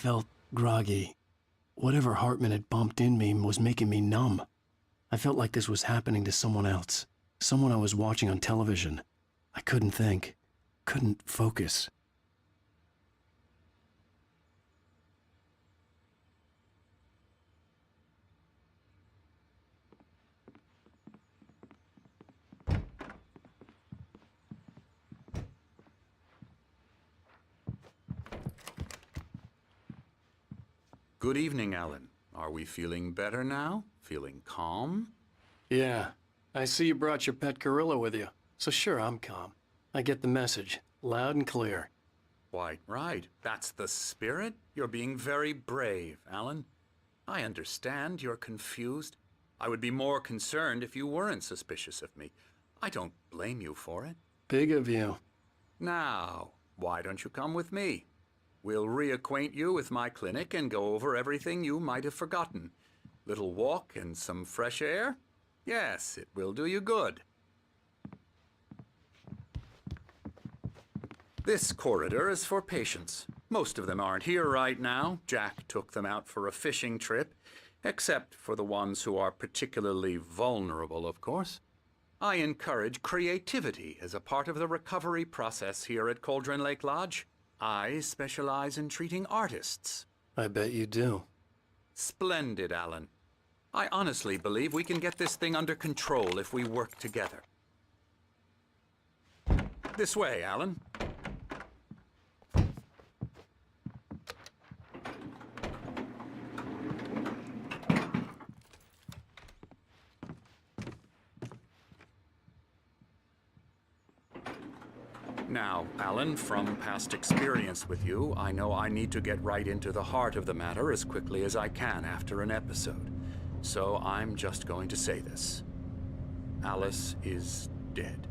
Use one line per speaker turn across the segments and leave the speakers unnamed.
felt groggy. Whatever Hartman had bumped in me was making me numb. I felt like this was happening to someone else. Someone I was watching on television. I couldn't think. Couldn't focus.
Good evening, Alan. Are we feeling better now? Feeling calm?
Yeah. I see you brought your pet gorilla with you. So sure, I'm calm. I get the message. Loud and clear.
Quite right. That's the spirit. You're being very brave, Alan. I understand you're confused. I would be more concerned if you weren't suspicious of me. I don't blame you for it.
Big of you.
Now, why don't you come with me? We'll reacquaint you with my clinic and go over everything you might have forgotten. Little walk and some fresh air? Yes, it will do you good. This corridor is for patients. Most of them aren't here right now. Jack took them out for a fishing trip, except for the ones who are particularly vulnerable, of course. I encourage creativity as a part of the recovery process here at Cauldron Lake Lodge. I specialize in treating artists.
I bet you do.
Splendid, Alan. I honestly believe we can get this thing under control if we work together. This way, Alan. Now, Alan, from past experience with you, I know I need to get right into the heart of the matter as quickly as I can after an episode. So I'm just going to say this. Alice is dead.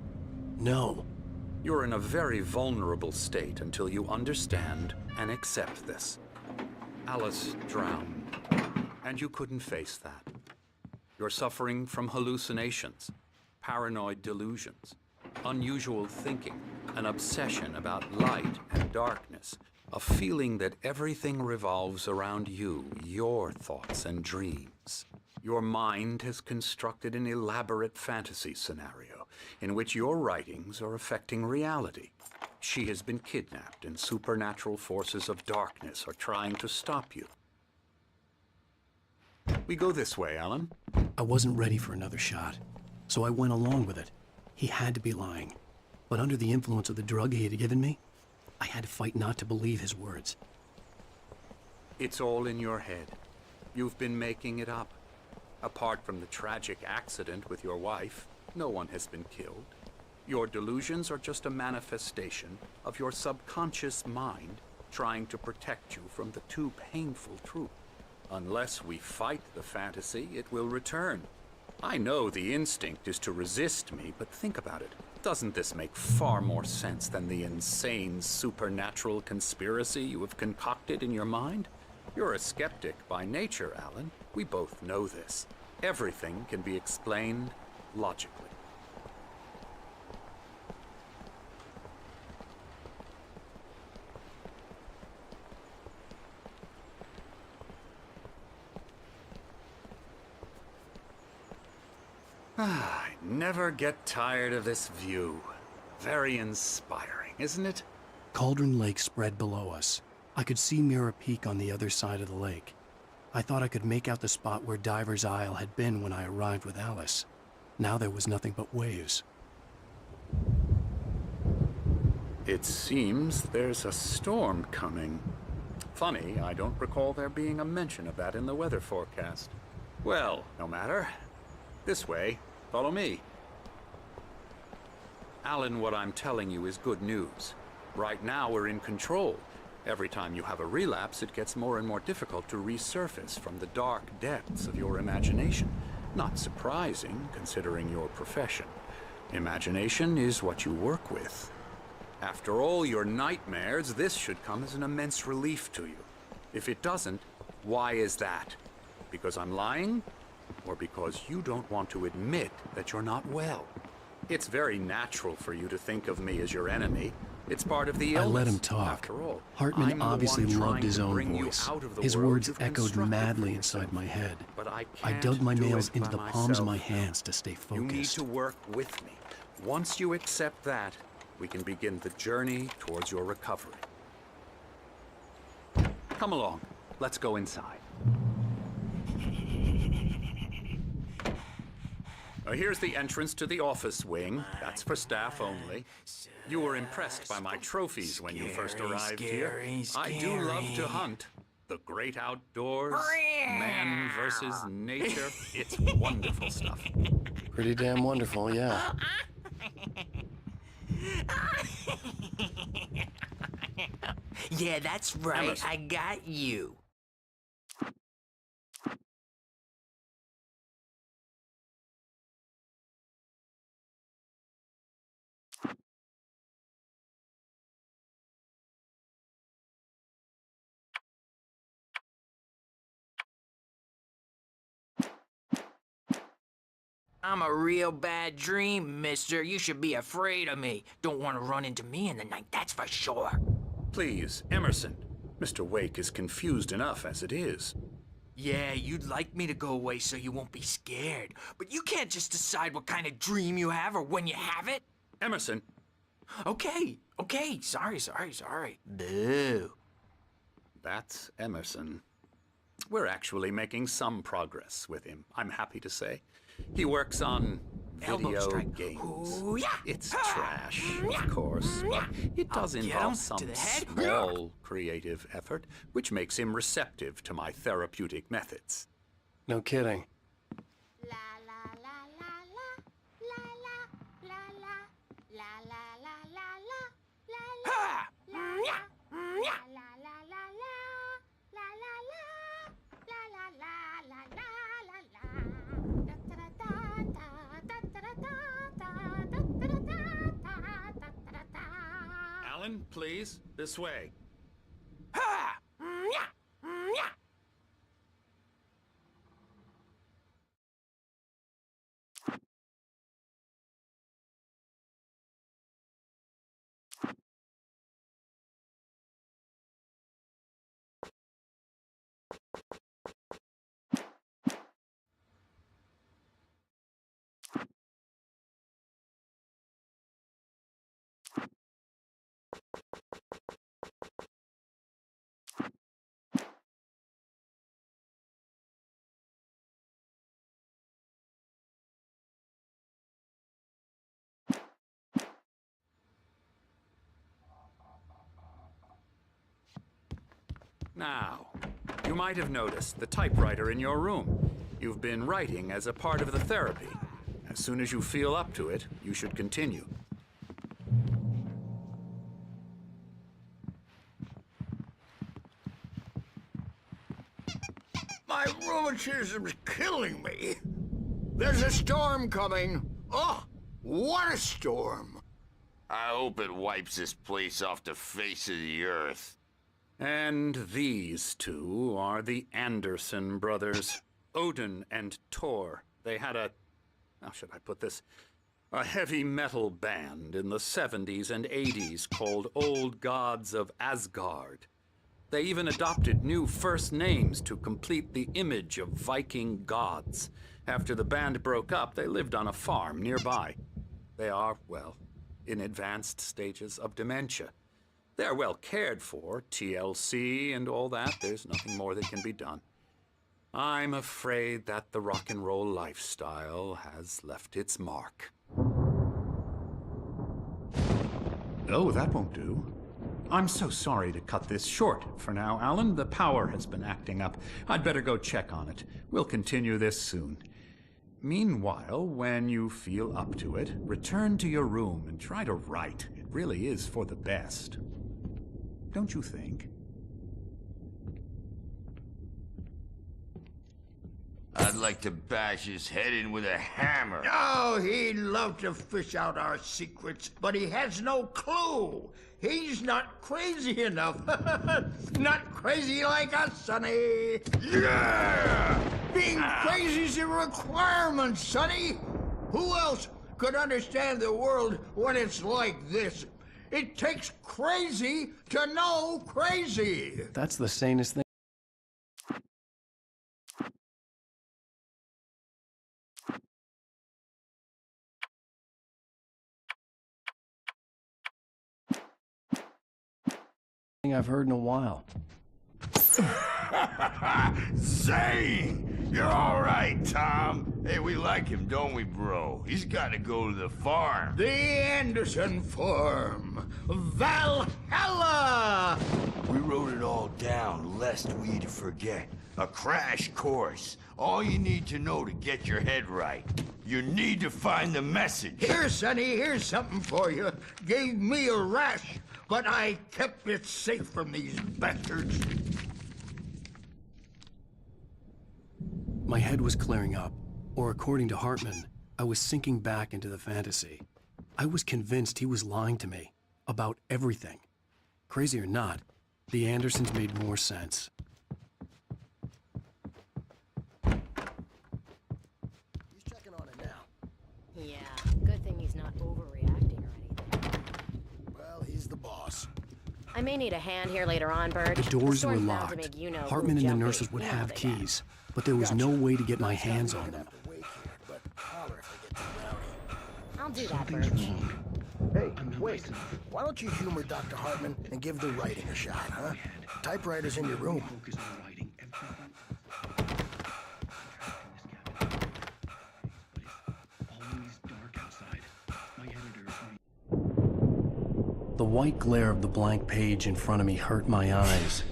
No.
You're in a very vulnerable state until you understand and accept this. Alice drowned, and you couldn't face that. You're suffering from hallucinations, paranoid delusions, unusual thinking, an obsession about light and darkness, a feeling that everything revolves around you, your thoughts and dreams. Your mind has constructed an elaborate fantasy scenario in which your writings are affecting reality. She has been kidnapped and supernatural forces of darkness are trying to stop you. We go this way, Alan.
I wasn't ready for another shot, so I went along with it. He had to be lying. But under the influence of the drug he had given me, I had to fight not to believe his words.
It's all in your head. You've been making it up. Apart from the tragic accident with your wife, no one has been killed. Your delusions are just a manifestation of your subconscious mind trying to protect you from the too painful truth. Unless we fight the fantasy, it will return. I know the instinct is to resist me, but think about it. Doesn't this make far more sense than the insane supernatural conspiracy you have concocted in your mind? You're a skeptic by nature, Alan. We both know this. Everything can be explained logically. I never get tired of this view. Very inspiring, isn't it?
Cauldron Lake spread below us. I could see Mirror Peak on the other side of the lake. I thought I could make out the spot where Diver's Isle had been when I arrived with Alice. Now there was nothing but waves.
It seems there's a storm coming. Funny, I don't recall there being a mention of that in the weather forecast. Well, no matter. This way. Follow me. Alan, what I'm telling you is good news. Right now we're in control. Every time you have a relapse, it gets more and more difficult to resurface from the dark depths of your imagination. Not surprising, considering your profession. Imagination is what you work with. After all your nightmares, this should come as an immense relief to you. If it doesn't, why is that? Because I'm lying? Or because you don't want to admit that you're not well? It's very natural for you to think of me as your enemy. It's part of the
I
illness.
let him talk.
After all,
Hartman
I'm the
obviously
one
loved
trying
his
to
own
bring you
voice.
out of the
His
world
words
you've
echoed
constructed
madly
for
inside
yourself.
my head.
But I
I
can't
dug my
do
nails
it
into
by
the palms of my
myself.
hands to stay
You need
focused.
to work with me. Once you accept that, we can begin the journey towards your recovery. Come along. Let's go inside. Here's the entrance to the office wing. That's for staff only. You were impressed by my trophies when you first arrived here. I do love to hunt. The great outdoors, man versus nature. It's wonderful stuff.
Pretty damn wonderful, yeah.
Yeah, that's right.
Emerson.
I got you. I'm a real bad dream, mister. You should be afraid of me. Don't want to run into me in the night, that's for sure.
Please, Emerson. Mr. Wake is confused enough as it is.
Yeah, you'd like me to go away so you won't be scared. But you can't just decide what kind of dream you have or when you have it.
Emerson,
Okay, sorry. Boo.
that's Emerson. We're actually making some progress with him, I'm happy to say. He works on
Elbow
video
strike.
games.
Ooh, yeah.
It's trash, of course, but it does
I'll get
involve
him
some
to the head.
small creative effort, which makes him receptive to my therapeutic methods.
No kidding.
La la la la la la la la la la la la la la
Ha!
la la
Yeah.
la la la la la la la la la la la la la la. Da da da da da da da da da da da da da da da.
Alan, please, this way.
Ha! Yeah. Yeah.
Now, you might have noticed the typewriter in your room. You've been writing as a part of the therapy. As soon as you feel up to it, you should continue.
My rheumatism's killing me. There's a storm coming. Oh, what a storm.
I hope it wipes this place off the face of the earth.
And these two are the Anderson brothers, Odin and Thor. They had how should I put this? A heavy metal band in the 70s and 80s called Old Gods of Asgard. They even adopted new first names to complete the image of Viking gods. After the band broke up, they lived on a farm nearby. They are, well, in advanced stages of dementia. They're well cared for, TLC and all that. There's nothing more that can be done. I'm afraid that the rock and roll lifestyle has left its mark. Oh, that won't do. I'm so sorry to cut this short for now, Alan. The power has been acting up. I'd better go check on it. We'll continue this soon. Meanwhile, when you feel up to it, return to your room and try to write. It really is for the best. Don't you think?
I'd like to bash his head in with a hammer.
Oh, he'd love to fish out our secrets, but he has no clue. He's not crazy enough. Not crazy like us, Sonny. Yeah! Being crazy's a requirement, Sonny. Who else could understand the world when it's like this? It takes crazy to know crazy.
That's the sanest thing. I've heard in a while.
Zane! You're all right, Tom. Hey, we like him, don't we, bro? He's got to go to the farm.
The Anderson Farm. Valhalla!
We wrote it all down, lest we forget. A crash course. All you need to know to get your head right. You need to find the message.
Here, Sonny, here's something for you. Gave me a rash, but I kept it safe from these bastards.
My head was clearing up, or according to Hartman, I was sinking back into the fantasy. I was convinced he was lying to me about everything. Crazy or not, the Andersons made more sense.
He's checking on it now.
Yeah, good thing he's not overreacting or anything.
Well, he's the boss.
I may need a hand here later on, Bird.
The doors were
store's bound to
locked.
make you know who
Hartman and the
jumpy.
nurses would
You know
have
they got.
keys, but there was no way to get my hands on them.
Have to wait here, but holler if they get too rowdy.
I'll do that, Bird.
Hey, wait. Why don't you humor Dr. Hartman and give the writing a shot, huh? Typewriter's in your room.
The white glare of the blank page in front of me hurt my eyes.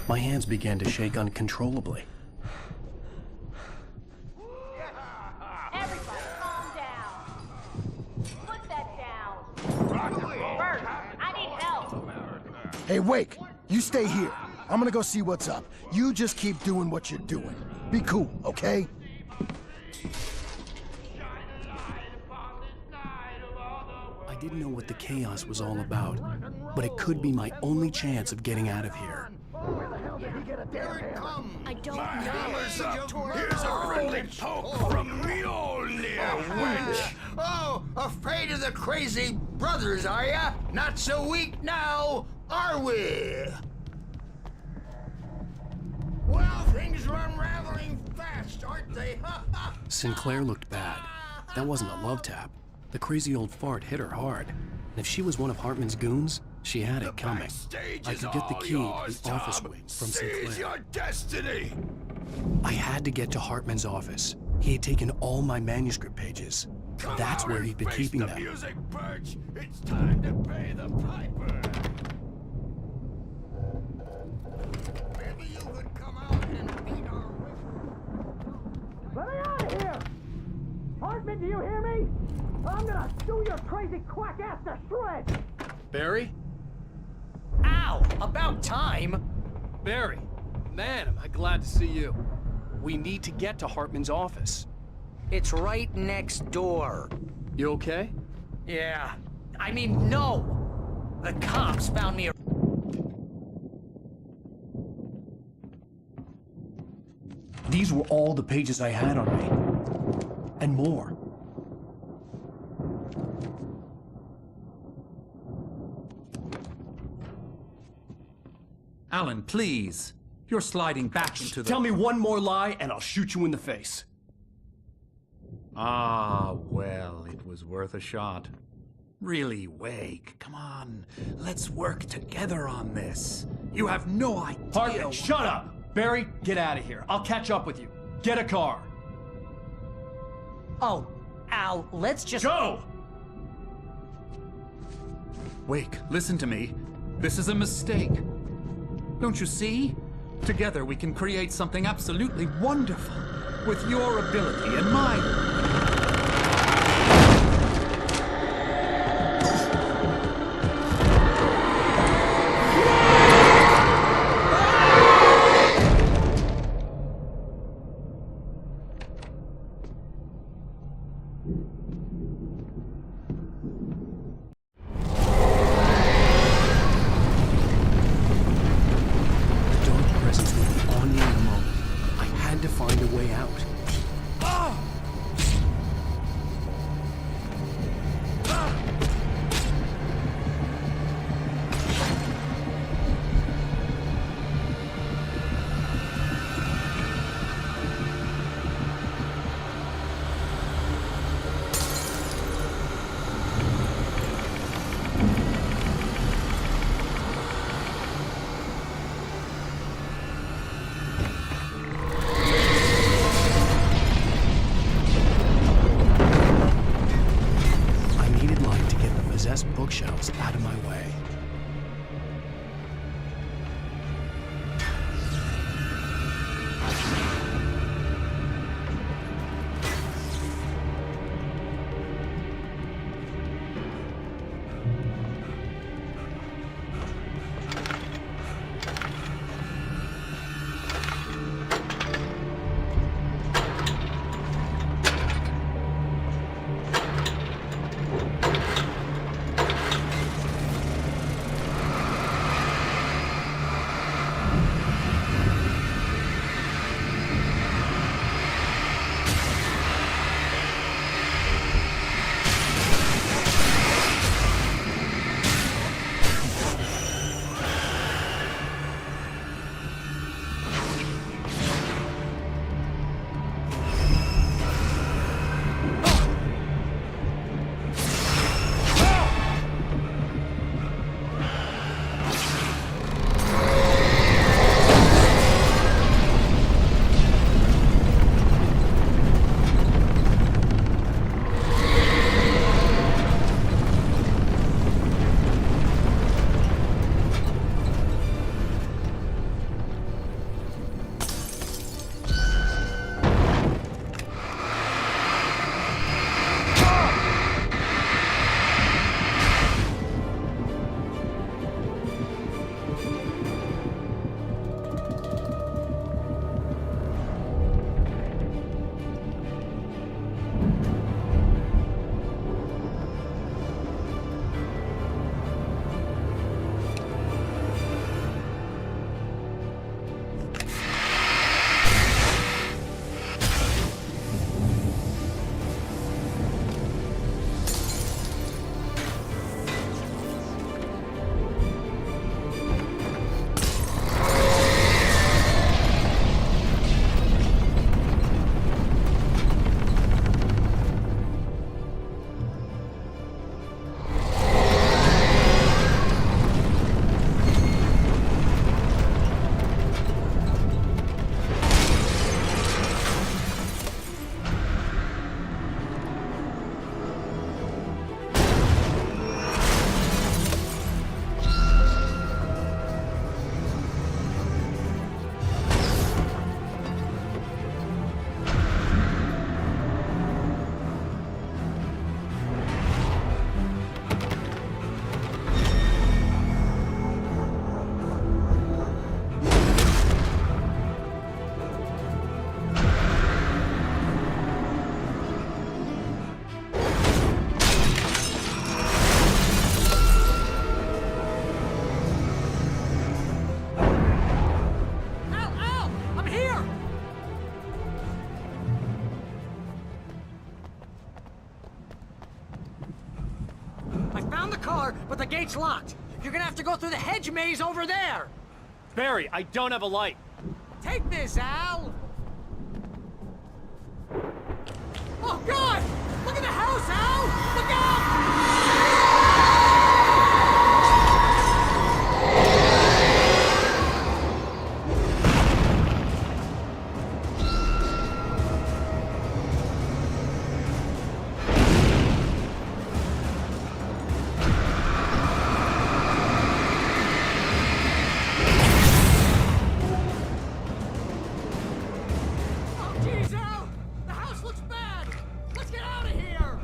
My hands began to shake uncontrollably.
Everybody, calm down. Put that down. Bert, I need help.
Hey, Wake, you stay here. I'm gonna go see what's up. You just keep doing what you're doing. Be cool, okay?
I didn't know what the chaos was all about, but it could be my only chance of getting out of here.
I don't know.
Hammer's up. Here's a friendly poke from Mjolnir, wench.
Oh, afraid of the crazy brothers, are ya? Not so weak now, are we? Well, things are unraveling fast, aren't they?
Sinclair looked bad. That wasn't a love tap. The crazy old fart hit her hard. And if she was one of Hartman's goons, she had it coming.
Backstage
I
is
could get the
all
key
yours,
to the office
Tom.
wing from
Seize
Sinclair.
your destiny.
I had to get to Hartman's office. He had taken all my manuscript pages.
Come
That's
out
where
and
he'd been
face
keeping
the
them.
music, Birch. It's time to pay the piper.
Maybe you could come out and beat our
Let me out of here! Hartman, do you hear me? I'm gonna chew your crazy quack ass to shreds!
Barry?
Ow! About time!
Barry! Man, am I glad to see you. We need to get to Hartman's office.
It's right next door.
You okay?
Yeah. I mean, no! The cops found me a...
These were all the pages I had on me. And more.
Alan, please. You're sliding back into the...
Tell me one more lie and I'll shoot you in the face.
Ah, well, it was worth a shot. Really, Wake, come on. Let's work together on this. You have no idea...
Hartman, shut up! Barry, get out of here. I'll catch up with you. Get a car.
Oh, Al, let's just...
Go!
Wake, listen to me. This is a mistake. Don't you see? Together we can create something absolutely wonderful. With your ability and mine.
Dark presence would be on me in a moment. I had to find a way out.
gate's locked. You're gonna have to go through the hedge maze over there.
Barry, I don't have a light.
Take this, Al. Oh, God! Look at the house, Al! Look out! Oh, jeez, Al! The house looks bad! Let's get out of here!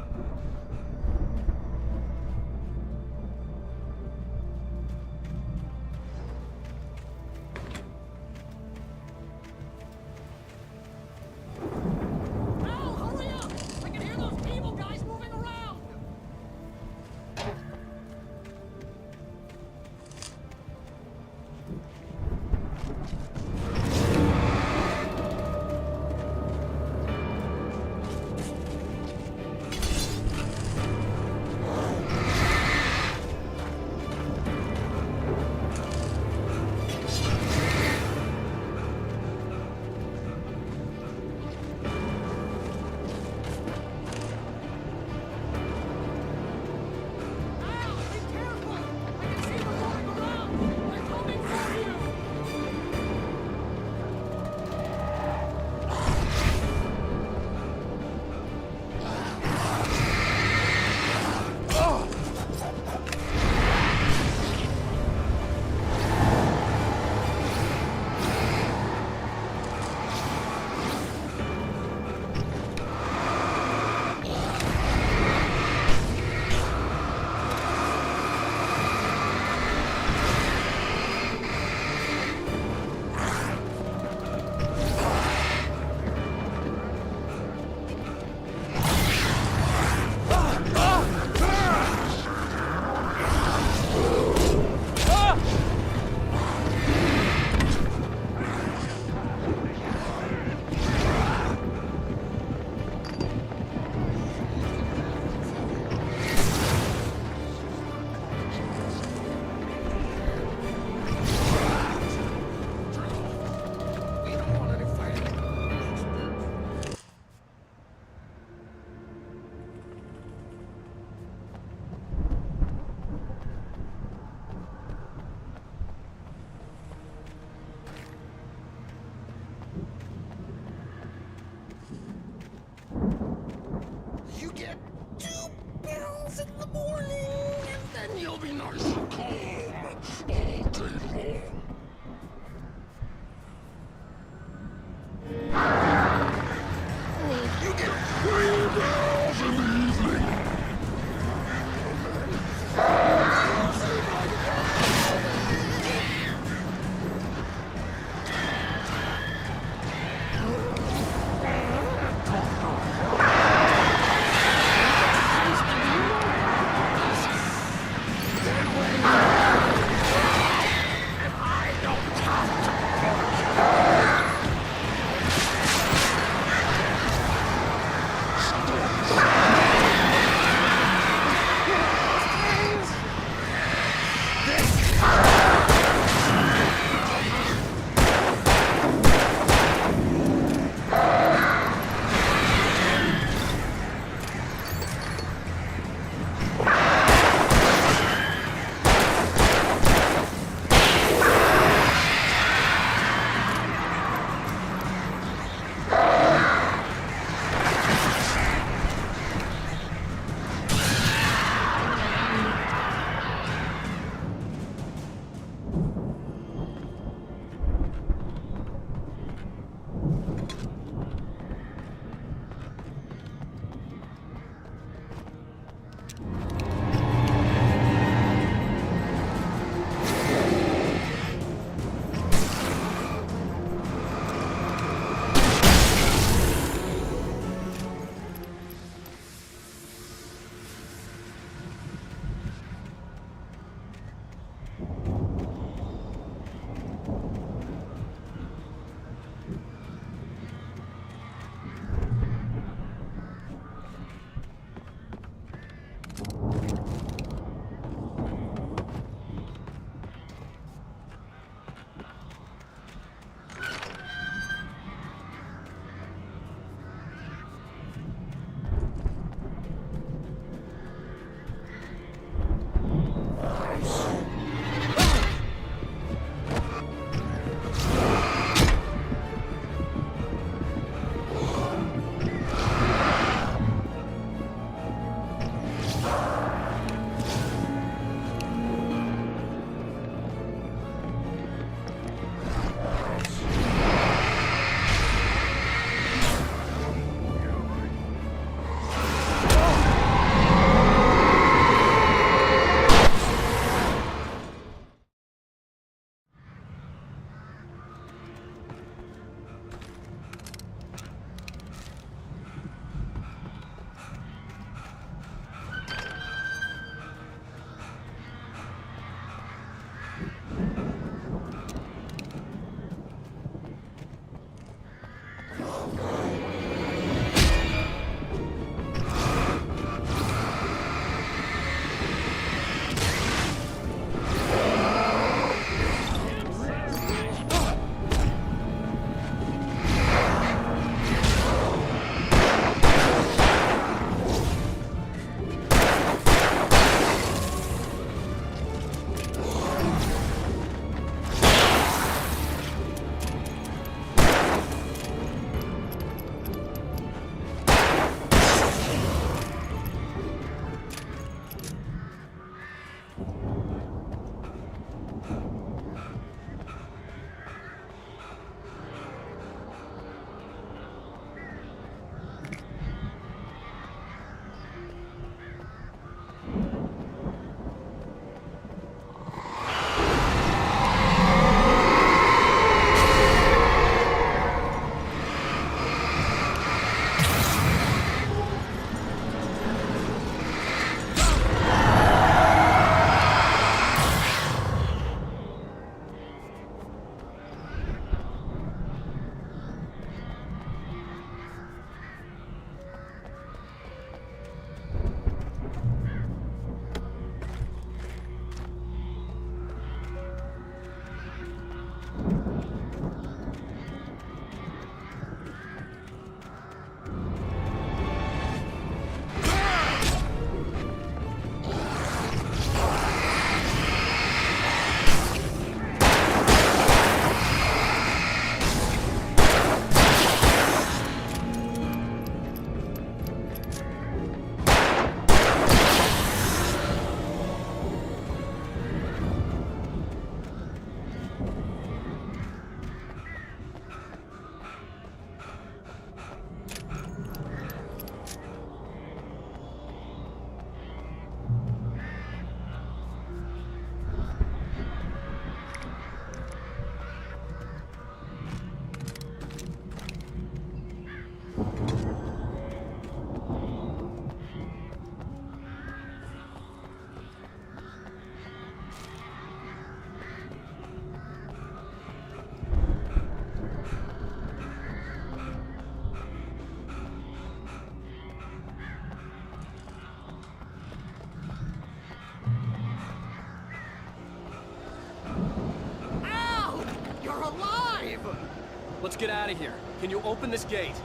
let's get out of here. Can you open this gate?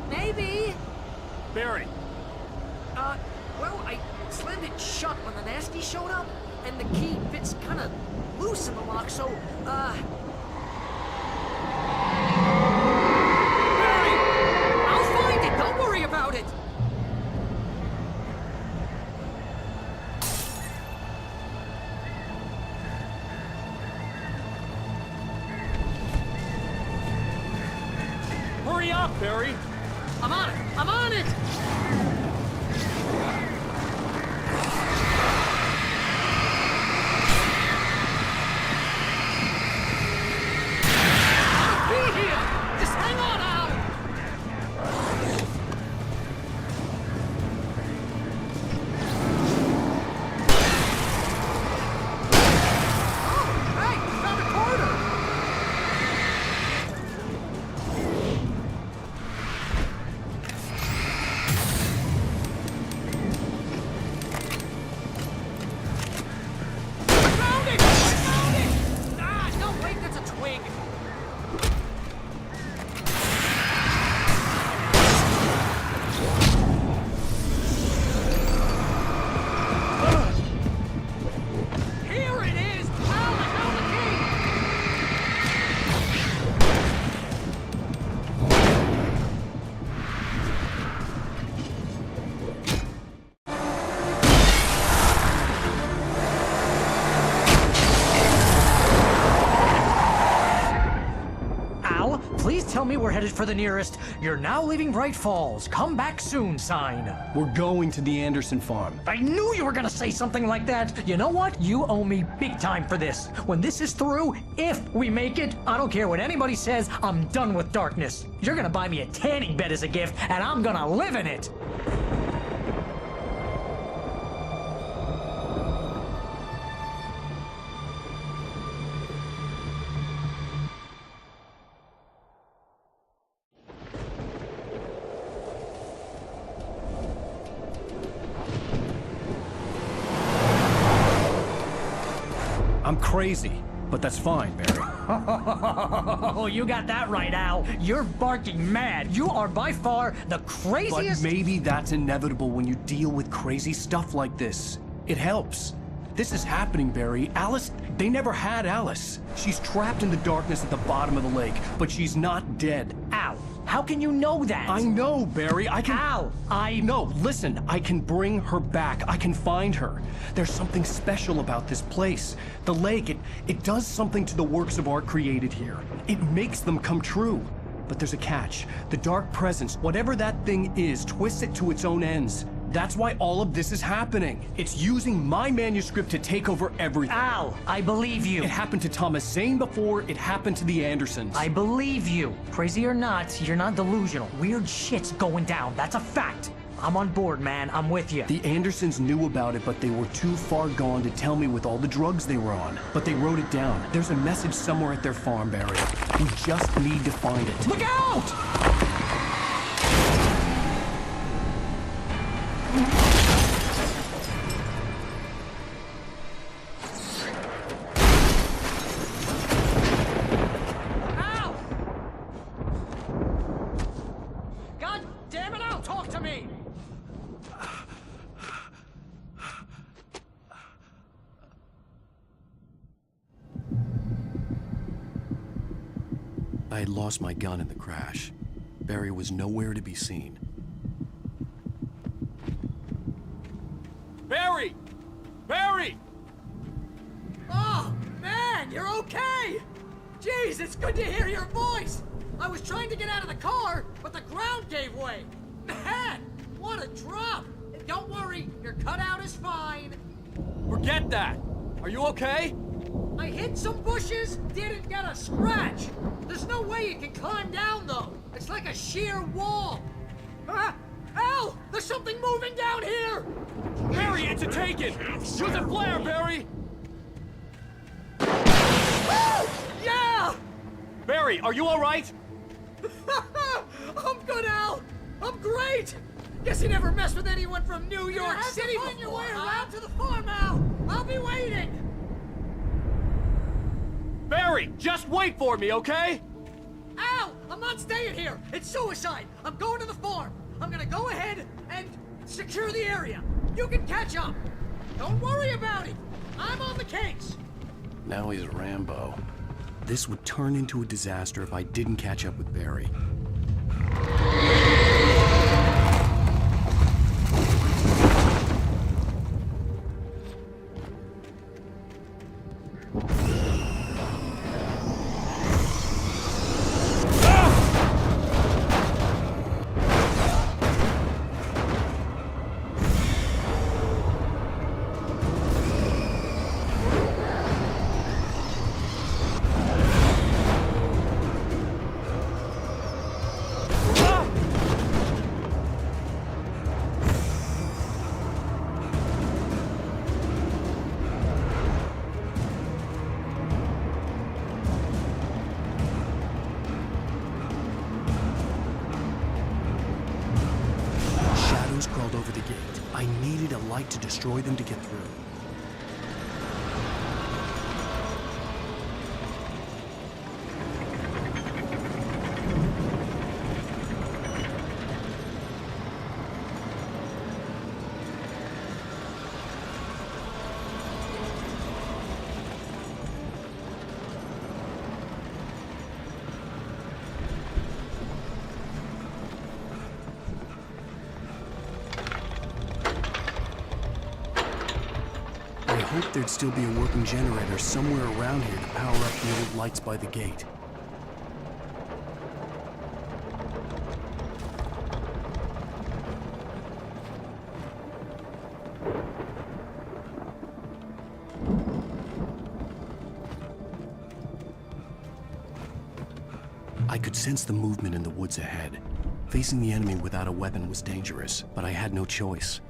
Maybe.
Barry,
Well, I slammed it shut when the nasty showed up, and the key fits kind of loose in the lock, so, Barry! I'll find it, don't worry about it!
hurry up, Barry!
I'm on it! I'm on it! Be here! Just hang on, Al! Oh, hey! Found a corner! Please tell me we're headed for the nearest "You're now leaving Bright Falls. Come back soon" sign.
We're going to the Anderson farm.
I knew you were gonna say something like that. You know what? You owe me big time for this. When this is through, if we make it, I don't care what anybody says, I'm done with darkness. You're gonna buy me a tanning bed as a gift, and I'm gonna live in it.
I'm crazy, but that's fine, Barry.
Oh, you got that right, Al. You're barking mad. You are by far the craziest.
But maybe that's inevitable when you deal with crazy stuff like this. It helps. This is happening, Barry. Alice, they never had Alice. She's trapped in the darkness at the bottom of the lake, but she's not dead.
Al, how can you know that?
I know, Barry. I can...
Al,
No, listen. I can bring her back. I can find her. There's something special about this place. The lake, it does something to the works of art created here. It makes them come true. But there's a catch. The dark presence, whatever that thing is, twists it to its own ends. That's why all of this is happening. It's using my manuscript to take over everything.
Al, I believe you.
It happened to Thomas Zane before, it happened to the Andersons.
I believe you. Crazy or not, you're not delusional. Weird shit's going down. That's a fact. I'm on board, man. I'm with you.
The Andersons knew about it, but they were too far gone to tell me with all the drugs they were on. But they wrote it down. There's a message somewhere at their farm, Barry. We just need to find it.
Look out! Al! God damn it, Al, talk to me!
I had lost my gun in the crash. Barry was nowhere to be seen.
Barry! Barry!
Oh, man, you're okay! Jeez, it's good to hear your voice! I was trying to get out of the car, but the ground gave way! Man, what a drop! Don't worry, your cutout is fine.
Forget that! Are you okay?
I hit some bushes, didn't get a scratch! There's no way you can climb down, though! It's like a sheer wall! Ah! Al! There's something moving down here!
Barry, it's a take-it! Use a flare, Barry!
Yeah!
Barry, are you alright?
I'm good, Al! I'm great! Guess you never messed with anyone from New York City before, find your way around to the farm, Al! I'll be waiting!
Barry, just wait for me, okay?
I'm not staying here! It's suicide! I'm going to the farm! I'm gonna go ahead and secure the area! You can catch up! Don't worry about it! I'm on the case!
Now he's Rambo. This would turn into a disaster if I didn't catch up with Barry. Crawled over the gate. I needed a light to destroy them to get through. I hoped there'd still be a working generator somewhere around here to power up the old lights by the gate. I could sense the movement in the woods ahead. Facing the enemy without a weapon was dangerous, but I had no choice.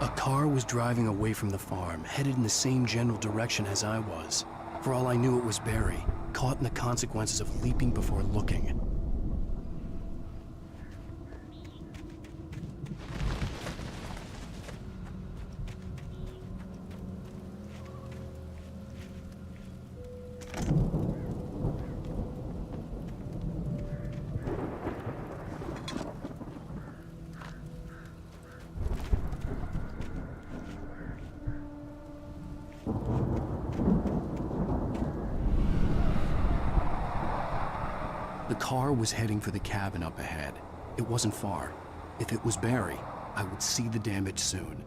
A car was driving away from the farm, headed in the same general direction as I was. For all I knew, it was Barry, caught in the consequences of leaping before looking. The car was heading for the cabin up ahead. It wasn't far. If it was Barry, I would see the damage soon.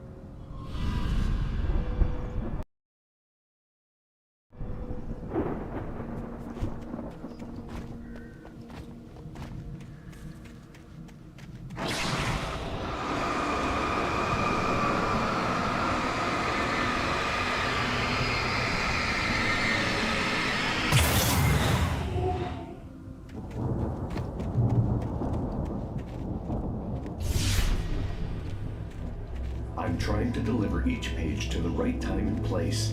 I'm trying to deliver each page to the right time and place.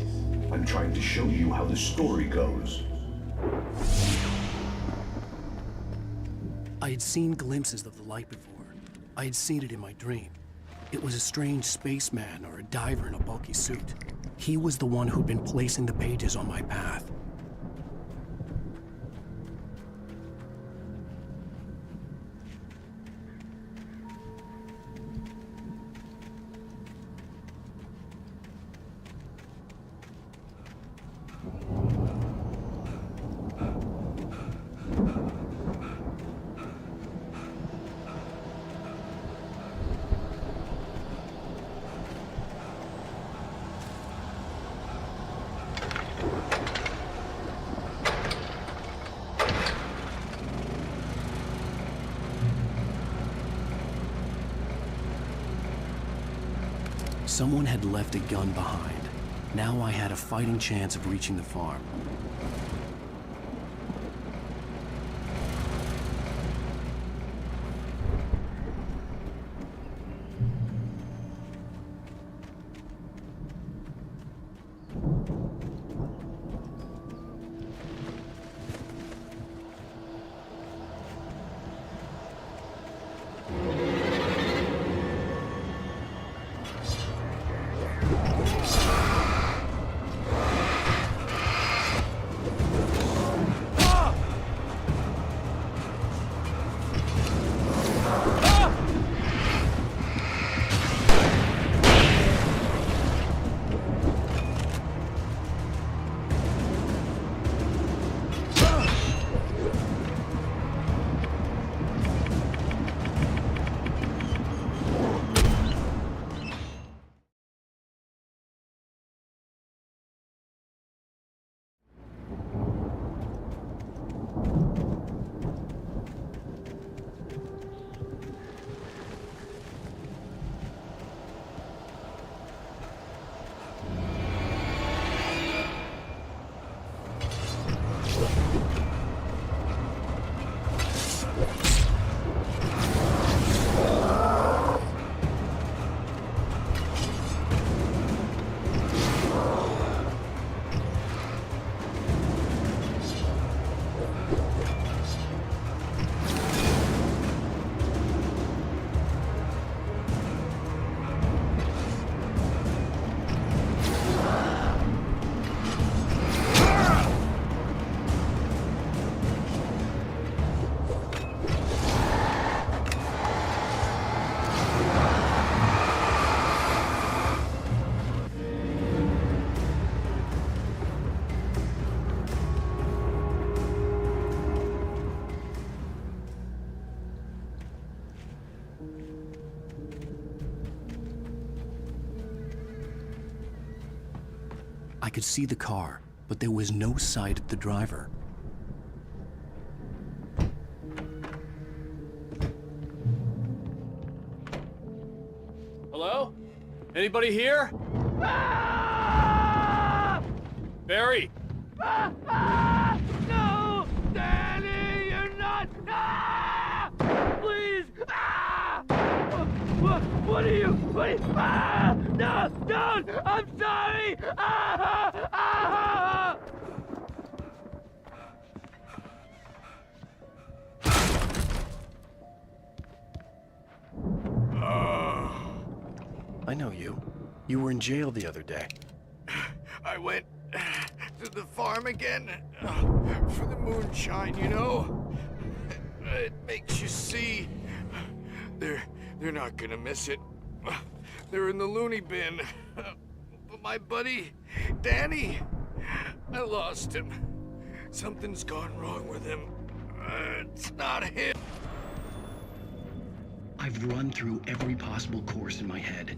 I'm trying to show you how the story goes.
I had seen glimpses of the light before. I had seen it in my dream. It was a strange spaceman or a diver in a bulky suit. He was the one who'd been placing the pages on my path. Someone had left a gun behind. Now I had a fighting chance of reaching the farm. I could see the car, but there was no sight of the driver.
Hello? Anybody here? Barry!
No! Danny, you're not! Please! What are you? No! Don't! I'm sorry!
I know you. You were in jail the other day.
I went to the farm again for the moonshine, you know? It makes you see. They're not gonna miss it. They're in the loony bin. But my buddy, Danny, I lost him. Something's gone wrong with him. It's not him.
I've run through every possible course in my head.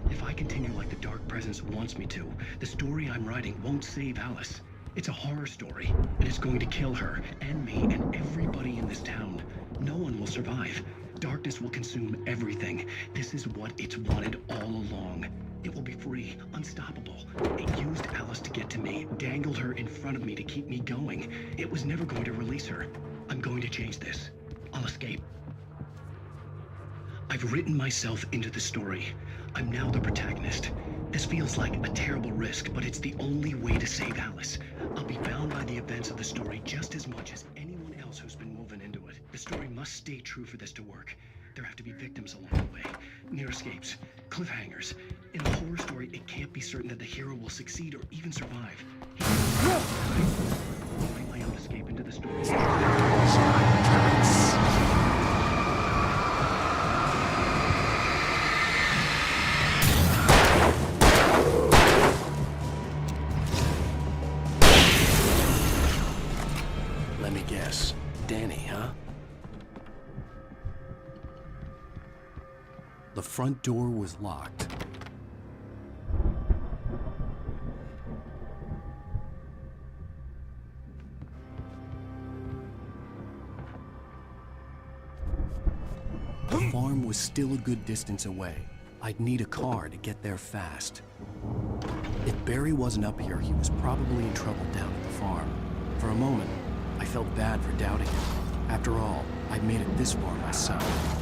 If I continue like the Dark Presence wants me to, the story I'm writing won't save Alice. It's a horror story, and it's going to kill her, and me, and everybody in this town. No one will survive. Darkness will consume everything. This is what it's wanted all along. It will be free, unstoppable. It used Alice to get to me, dangled her in front of me to keep me going. It was never going to release her. I'm going to change this. I'll escape. I've written myself into the story. I'm now the protagonist. This feels like a terrible risk, but it's the only way to save Alice. I'll be bound by the events of the story just as much as anyone else who's been woven into it. The story must stay true for this to work. There have to be victims along the way, near escapes, cliffhangers. In a horror story, it can't be certain that the hero will succeed or even survive. I'll write my own escape into the story. Let me guess. Danny, huh? The front door was locked. The farm was still a good distance away. I'd need a car to get there fast. If Barry wasn't up here, he was probably in trouble down at the farm. For a moment, I felt bad for doubting him. After all, I'd made it this far myself.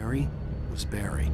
Barry was Barry.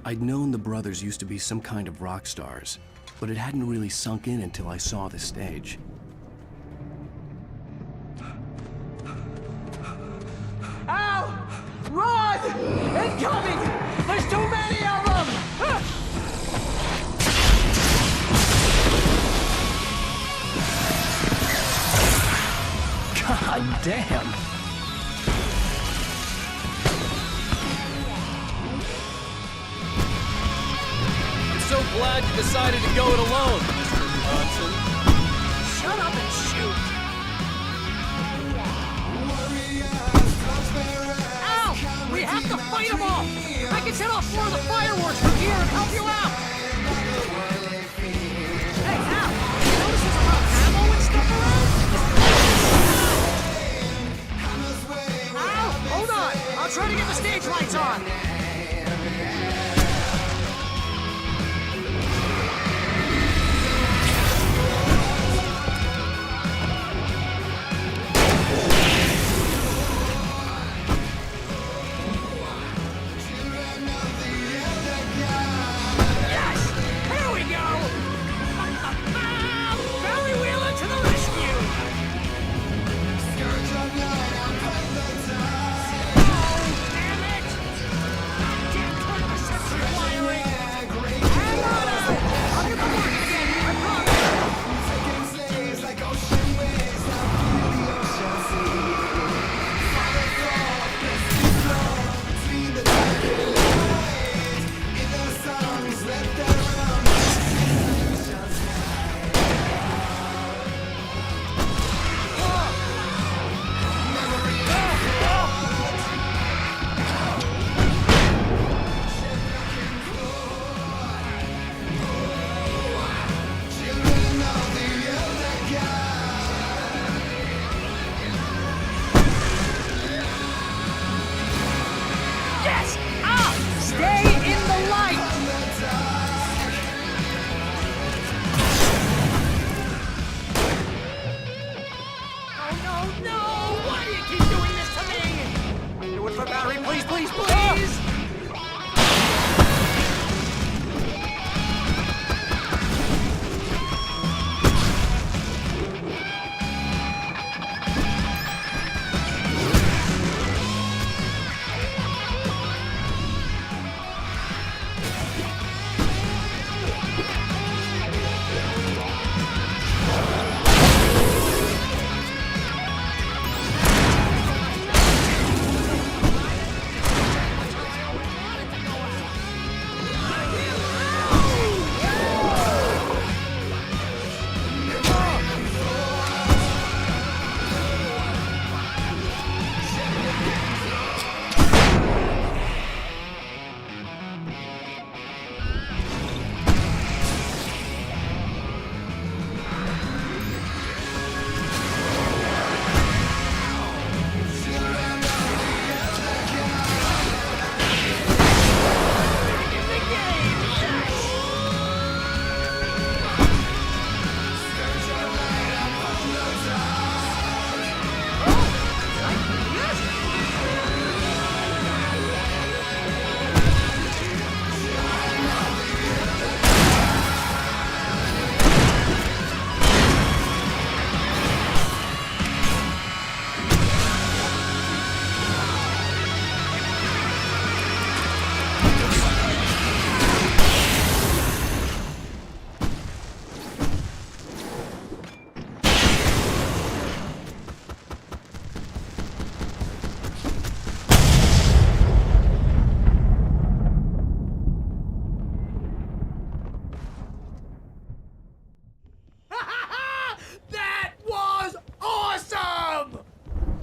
I'd known the brothers used to be some kind of rock stars, but it hadn't really sunk in until I saw the stage.
Ow! Run! Incoming! There's too many of them! God damn!
I'm so glad you decided to go it alone, Mr. Johnson.
Shut up and shoot! Ow! We have to fight them off! I can set off more of the fireworks from here and help you out! Hey, Al! You notice there's a lot of ammo and stuff around? Al! Hold on! I'll try to get the stage lights on!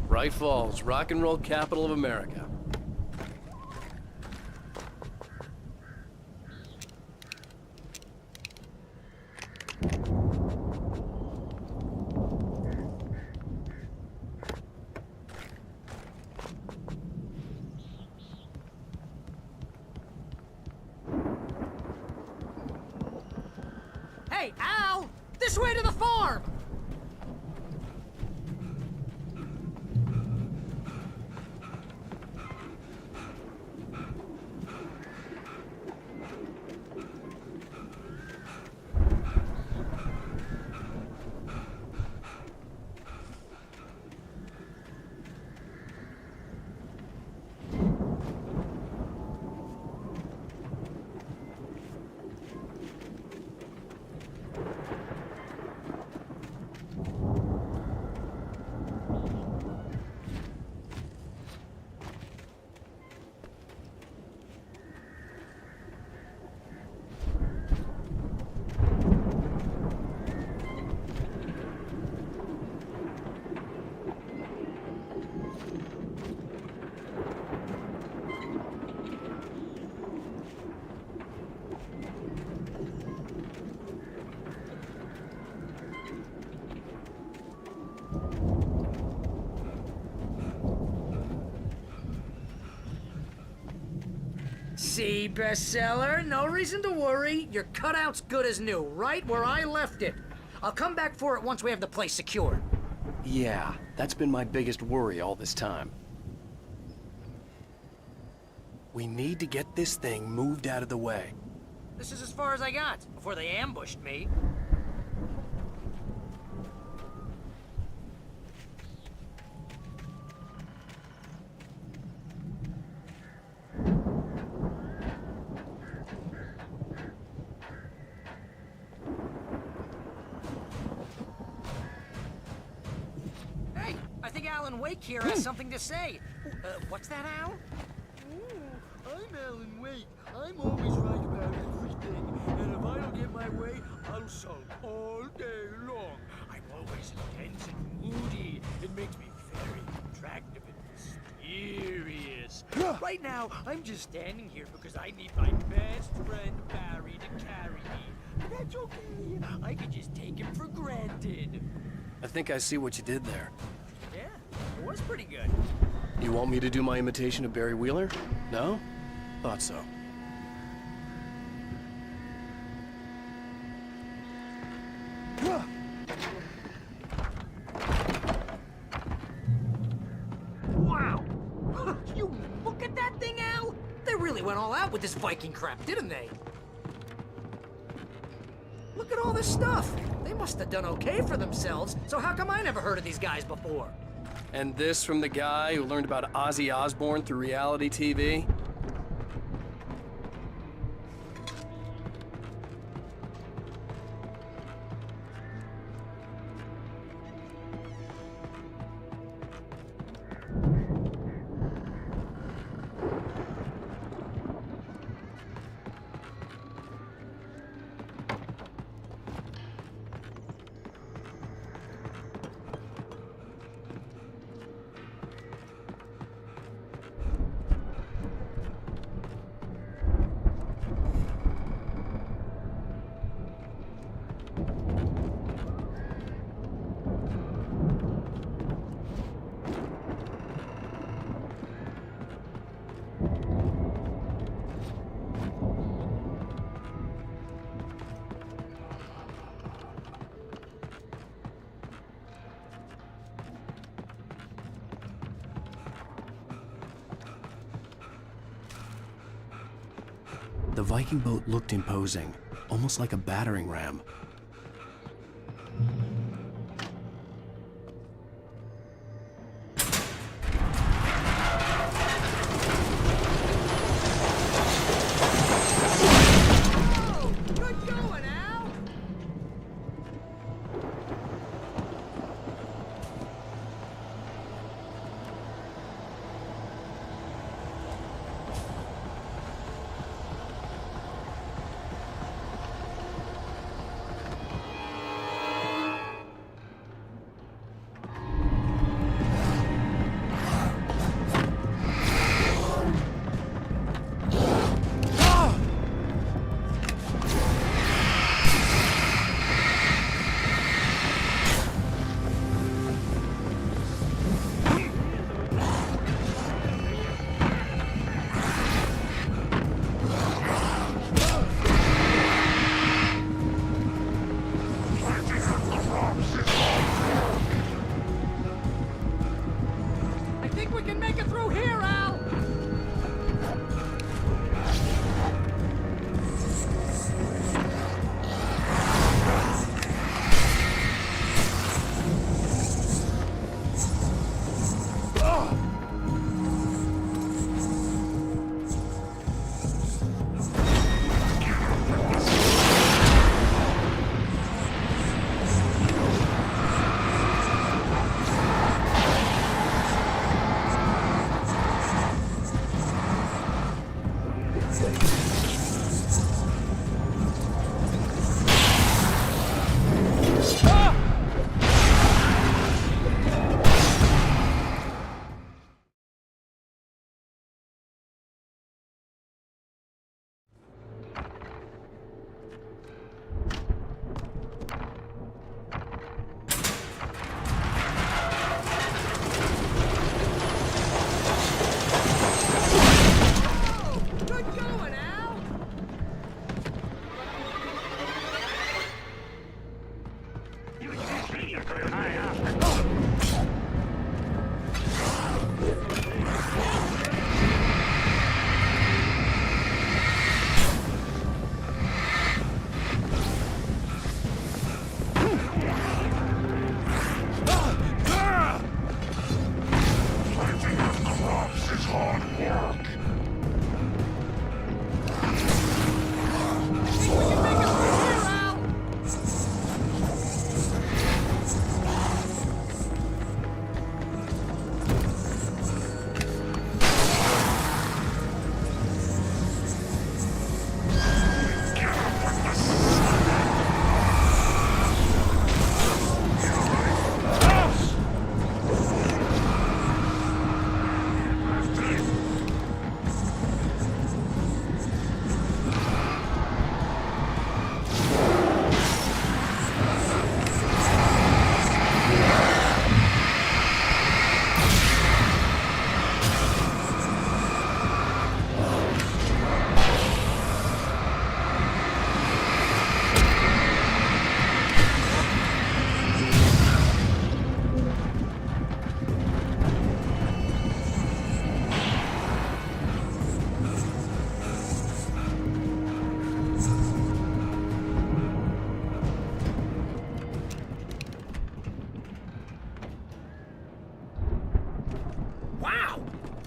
Bright Falls, rock and roll capital of America.
Hey, Al! This way to the farm! see, bestseller. No reason to worry. Your cutout's good as new, right where I left it. I'll come back for it once we have the place secured.
Yeah, that's been my biggest worry all this time. We need to get this thing moved out of the way.
This is as far as I got before they ambushed me. Hey, I think Alan Wake here has something to say. What's that, Al?
I'm Alan Wake. I'm always right about everything. And if I don't get my way, I'll sulk all day long. I'm always intense and moody. It makes me very attractive and mysterious. Right now, I'm just standing here because I need my best friend Barry to carry me. But that's okay. I can just take him for granted.
I think I see what you did there.
Yeah, it was pretty good.
You want me to do my imitation of Barry Wheeler? No? Thought so.
Wow! You look at that thing, Al! They really went all out with this Viking crap, didn't they? Look at all this stuff! They must have done okay for themselves, so how come I never heard of these guys before?
And this from the guy who learned about Ozzy Osbourne through reality TV? The Viking boat looked imposing, almost like a battering ram.
Oh, good going, Al! I think we can make it through here, Al!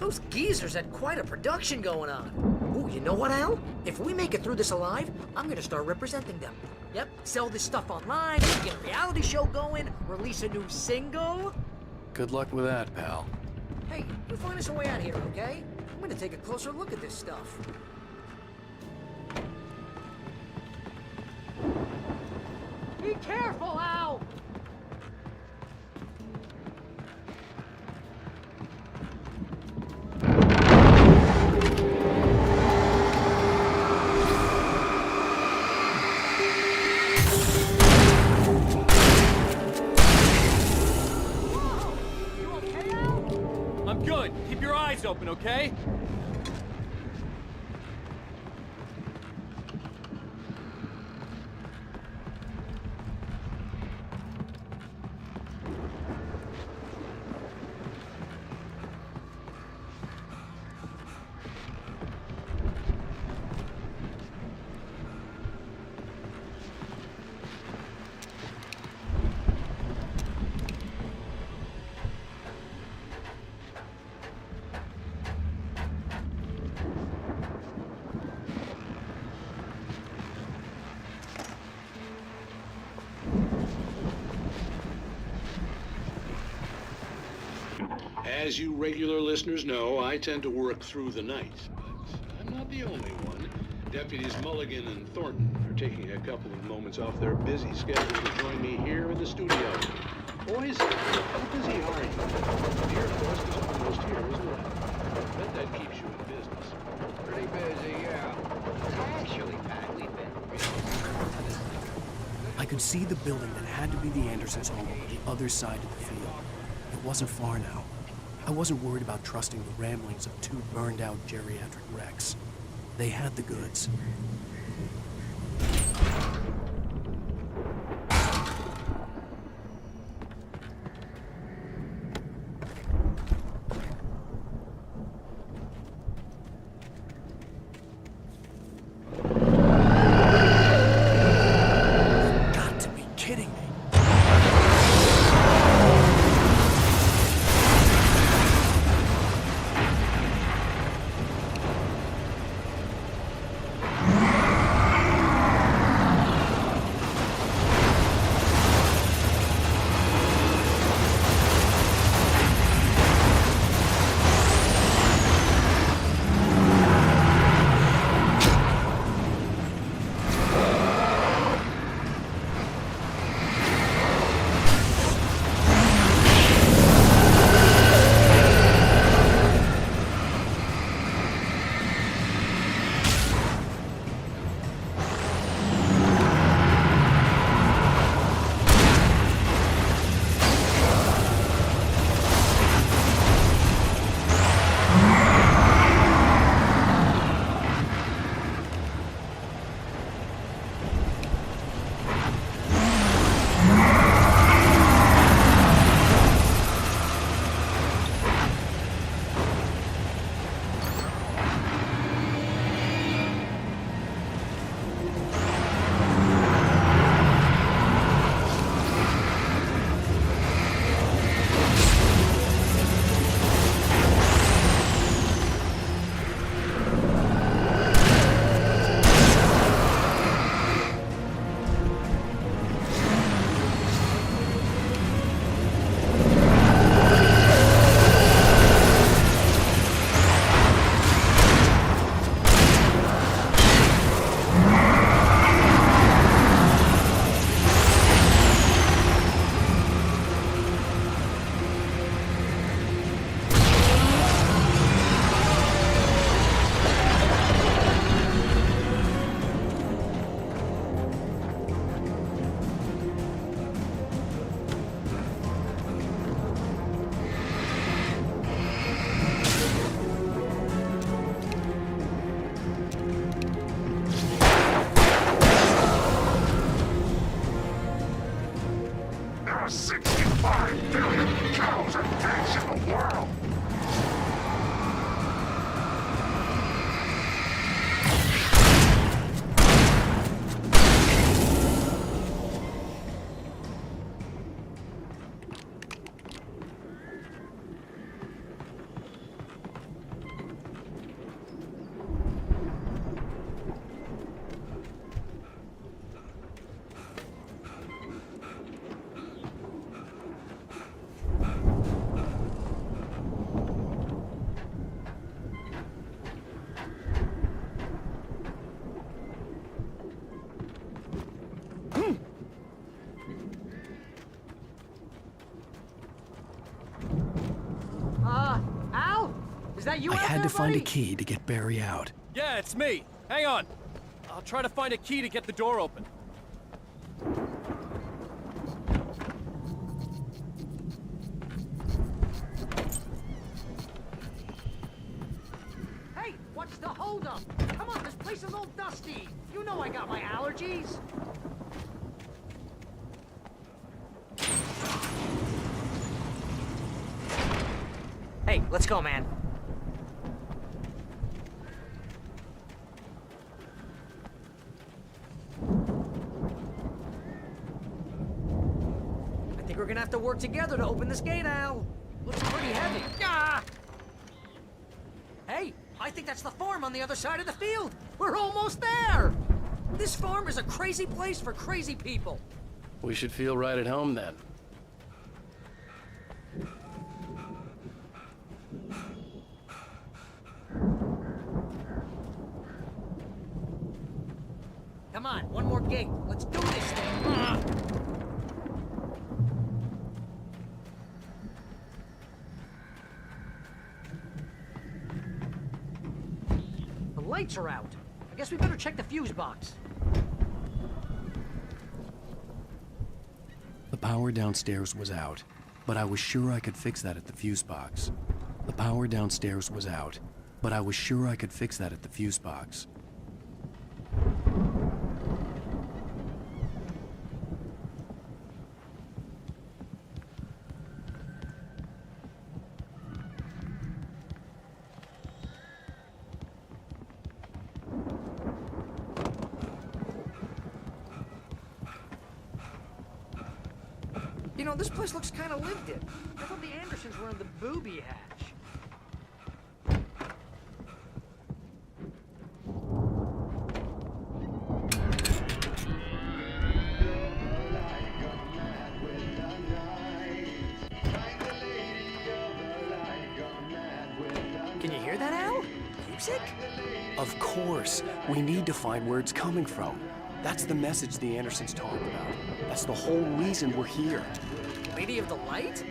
Those geezers had quite a production going on. Ooh, you know what, Al? If we make it through this alive, I'm gonna start representing them. Yep, sell this stuff online, get a reality show going, release a new single.
Good luck with that, pal.
Hey, you find us a way out here, okay? I'm gonna take a closer look at this stuff. Be careful, Al!
I'm good. Keep your eyes open, okay?
As you regular listeners know, I tend to work through the night, but I'm not the only one. Deputies Mulligan and Thornton are taking a couple of moments off their busy schedule to join me here in the studio. Boys, how busy are you? The Air Force is almost here as well. I bet that keeps you in business.
Pretty busy, yeah. Actually, Pat, we've been
I could see the building that had to be the Andersons' home on the other side of the field. It wasn't far now. I wasn't worried about trusting the ramblings of two burned-out geriatric wrecks. They had the goods. Got to be kidding me.
Is that you
I
out
had
there,
to find a
buddy?
key to get Barry out.
Yeah, it's me. Hang on. I'll try to find a key to get the door open.
Hey, what's the holdup? Come on, this place is all dusty. You know I got my allergies. Hey, let's go, man. I think we're gonna have to work together to open this gate, Al. Looks pretty heavy. Ah! Hey, I think that's the farm on the other side of the field. We're almost there. This farm is a crazy place for crazy people.
We should feel right at home then.
Come on, one more gate. Let's do this thing. Ah! The lights are out. I guess we better check the fuse box.
The power downstairs was out, but I was sure I could fix that at the fuse box. The power downstairs was out, but I was sure I could fix that at the fuse box.
You know, this place looks kind of lived in. I thought the Andersons were in the booby hatch. Can you hear that, Al? Music?
Of course. We need to find where it's coming from. That's the message the Andersons talk about. That's the whole reason we're here.
Lady of the Light?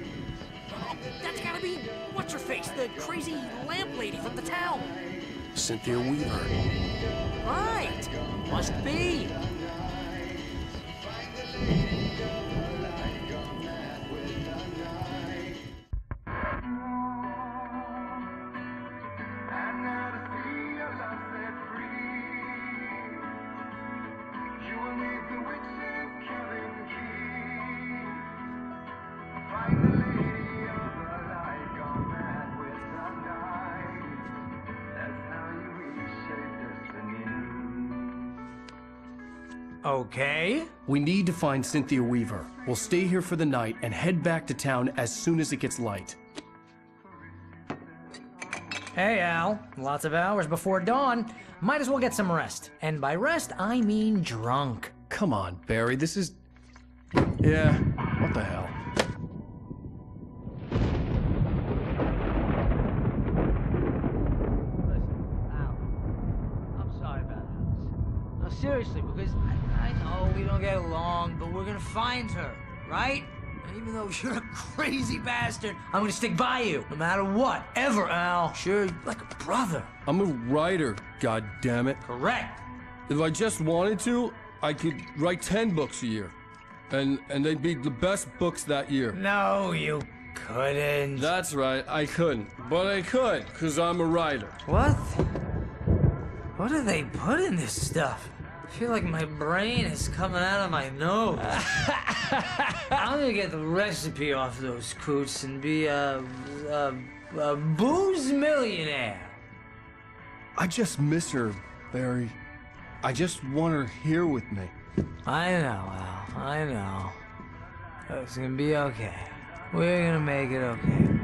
Oh, that's gotta be what's-her-face, the crazy lamp lady from the town.
Cynthia Weaver.
Right. Must be.
Okay.
We need to find Cynthia Weaver. We'll stay here for the night and head back to town as soon as it gets light.
Hey, Al. Lots of hours before dawn. Might as well get some rest. And by rest, I mean drunk.
Come on, Barry, this is... Yeah, what the hell?
Listen, Al, I'm sorry about this. No, seriously, because I know we don't get along, but we're gonna find her, right? And even though you're a crazy bastard, I'm gonna stick by you, no matter what, ever, Al. Sure, you're like a brother.
I'm a writer, goddammit.
Correct.
If I just wanted to, I could write 10 books a year. And they'd be the best books that year.
No, you couldn't.
That's right, I couldn't. But I could, because I'm a writer.
What? What do they put in this stuff? I feel like my brain is coming out of my nose. I'm gonna get the recipe off those coots and be a booze millionaire.
I just miss her, Barry. I just want her here with me.
I know, Al. I know. It's gonna be okay. We're gonna make it okay.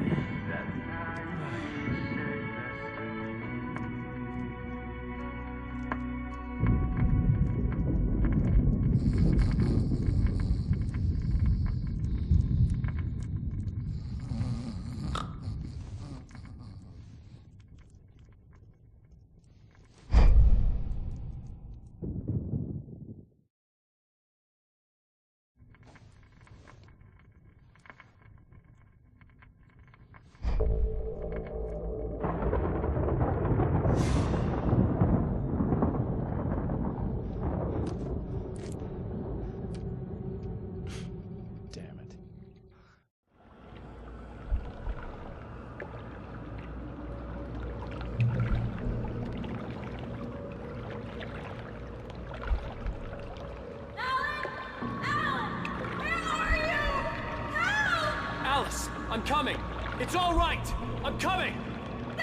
coming! It's all right! I'm coming!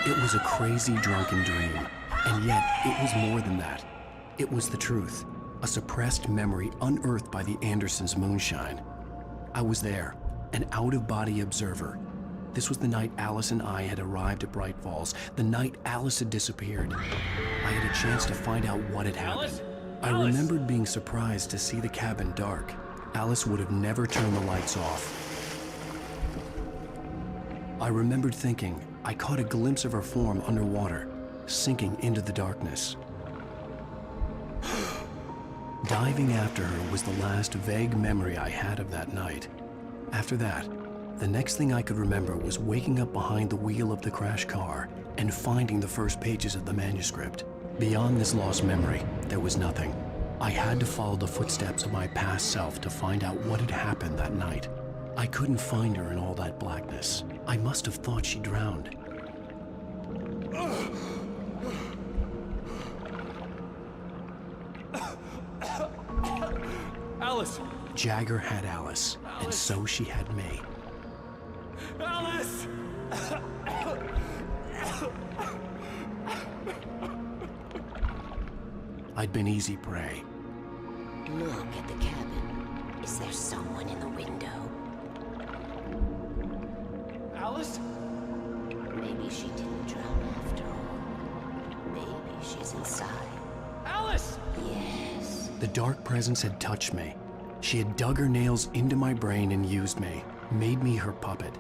It was a crazy, drunken dream, and yet it was more than that. It was the truth, a suppressed memory unearthed by the Andersons' moonshine. I was there, an out-of-body observer. This was the night Alice and I had arrived at Bright Falls, the night Alice had disappeared. I had a chance to find out what had happened. I remembered being surprised to see the cabin dark. Alice would have never turned the lights off. I remembered thinking I caught a glimpse of her form underwater, sinking into the darkness. Diving after her was the last vague memory I had of that night. After that, the next thing I could remember was waking up behind the wheel of the crashed car and finding the first pages of the manuscript. Beyond this lost memory, there was nothing. I had to follow the footsteps of my past self to find out what had happened that night. I couldn't find her in all that blackness. I must have thought she drowned.
Alice!
Jagger had Alice, and so she had me.
Alice!
I'd been easy prey.
Look at the cabin. Is there someone in the window?
Alice?
Maybe she didn't drown after all. Maybe she's inside.
Alice!
Yes.
The dark presence had touched me. She had dug her nails into my brain and used me, made me her puppet.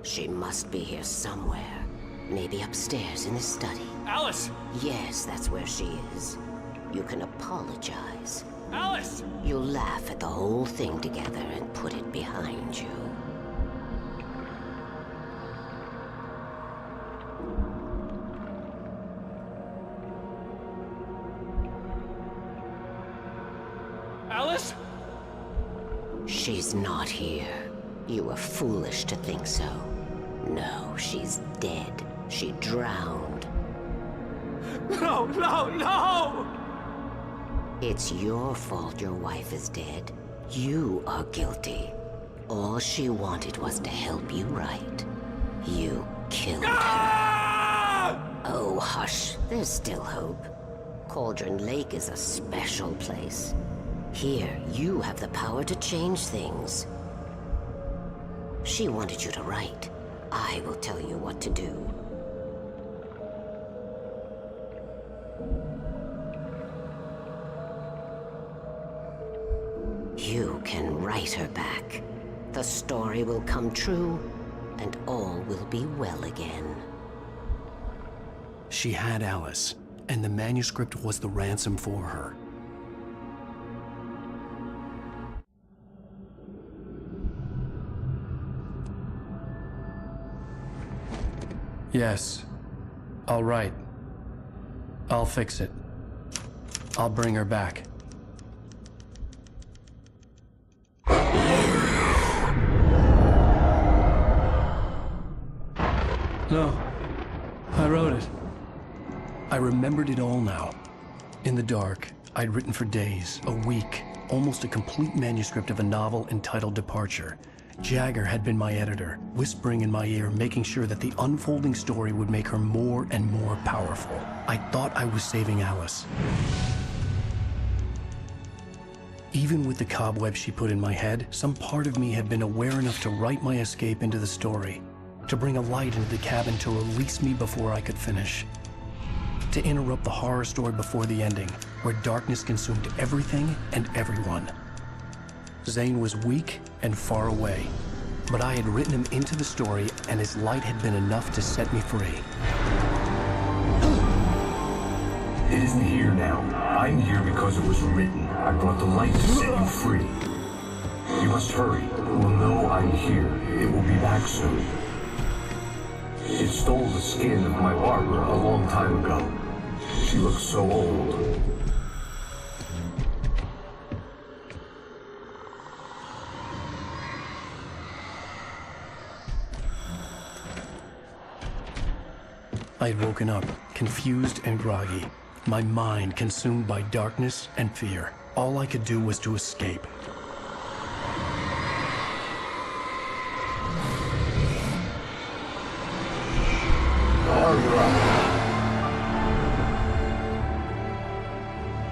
She must be here somewhere. Maybe upstairs in the study.
Alice!
Yes, that's where she is. You can apologize.
Alice!
You'll laugh at the whole thing together and put it behind you.
Alice?
She's not here. You were foolish to think so. No, she's dead. She drowned.
No, no, no!
It's your fault your wife is dead. You are guilty. All she wanted was to help you right. You killed her. Oh, hush. There's still hope. Cauldron Lake is a special place. Here, you have the power to change things. She wanted you to write. I will tell you what to do. You can write her back. The story will come true, and all will be well again.
She had Alice, and the manuscript was the ransom for her. Yes. I'll write. I'll fix it. I'll bring her back. No. I wrote it. I remembered it all now. In the dark, I'd written for days, a week, almost a complete manuscript of a novel entitled Departure. Jagger had been my editor, whispering in my ear, making sure that the unfolding story would make her more and more powerful. I thought I was saving Alice. Even with the cobweb she put in my head, some part of me had been aware enough to write my escape into the story, to bring a light into the cabin to release me before I could finish. to interrupt the horror story before the ending, where darkness consumed everything and everyone. Zane was weak and far away, but I had written him into the story, and his light had been enough to set me free.
It isn't here now. I'm here because it was written. I brought the light to set you free. You must hurry. It will know I'm here. It will be back soon. It stole the skin of my Barbara a long time ago. She looks so old.
I had woken up, confused and groggy, my mind consumed by darkness and fear. All I could do was to escape.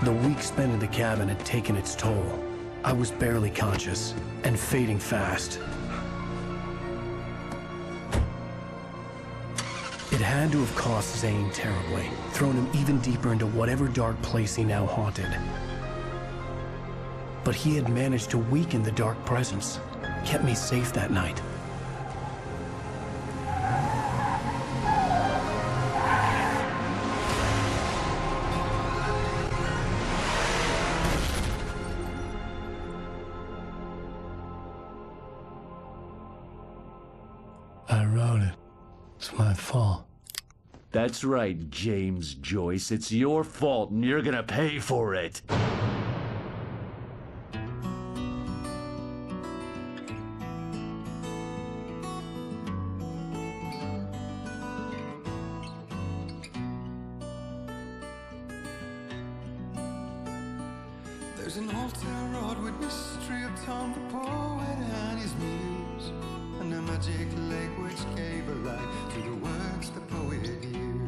The week spent in the cabin had taken its toll. I was barely conscious, and fading fast. It had to have cost Zane terribly, thrown him even deeper into whatever dark place he now haunted. But he had managed to weaken the dark presence, kept me safe that night.
I wrote it. It's my fault.
That's right, James Joyce. It's your fault, and you're gonna pay for it.
There's an old town road with mystery of Tom the poet and his muse, and a magic lake which gave a light to the words the poet used.